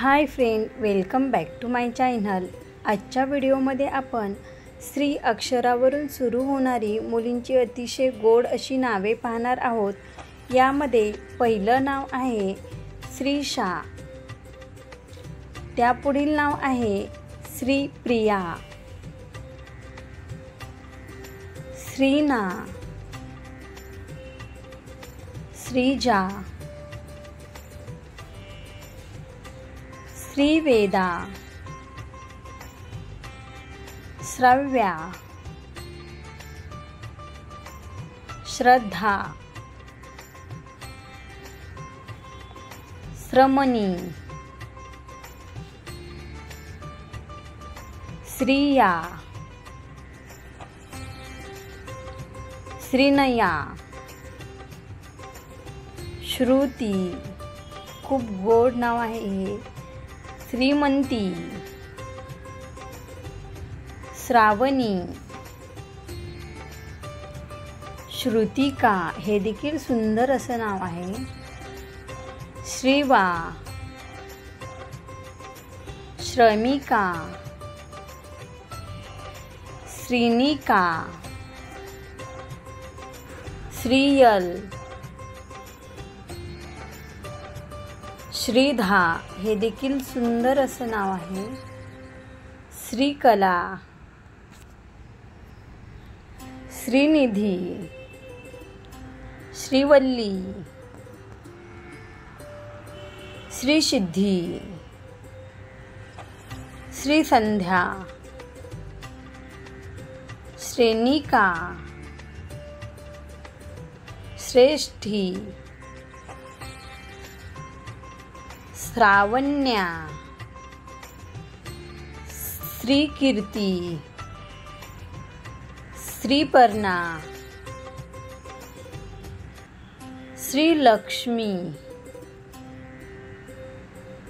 High friend, welcome back to my channel. आजच्या व्हिडिओमध्ये आपण श्री अक्षरावरून सुरू होणारी मुलींची अतिशय गोड अशी नावे पाहणार आहोत। यामध्ये पहिलं नाव आहे श्रीशा, त्यापुढील नाव आहे श्रीप्रिया, श्रीना, श्रीजा, श्रीवेदा, श्रव्या, श्रद्धा, श्रमणी, श्रिया, श्रीनया, श्रुती, खूप गोड नाव आहे हे, श्रीमंती, श्रावणी, श्रुतिका, हे देखील सुंदर असं नाव आहे, श्रीवा, श्रमिका, श्रीनिका, श्रीयल, श्रीधा, हे देखील सुंदर असं नाव आहे, श्रीकला, श्रीनिधी, श्रीवल्ली, श्रीसिद्धी, श्रीसंध्या, श्रेणिका, श्रेष्ठी, श्रावण्या, श्रीकीर्ती, श्रीपर्णा, श्रीलक्ष्मी,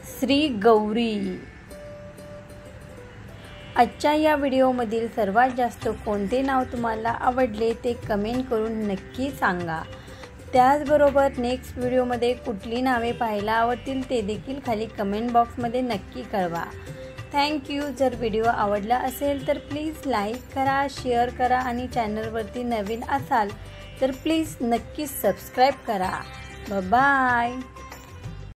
श्रीगौरी। आजच्या या व्हिडिओमधील सर्वात जास्त कोणते नाव तुम्हाला आवडले ते कमेंट करून नक्की सांगा। त्याचबरोबर नेक्स्ट व्हिडिओमध्ये कुठली नावे पाहायला आवडतील ते देखील खाली कमेंट बॉक्समध्ये नक्की कळवा। थँक्यू। जर व्हिडिओ आवडला असेल तर प्लीज लाईक करा, शेअर करा आणि चॅनलवरती नवीन असाल तर प्लीज नक्की सबस्क्राईब करा। Bye bye.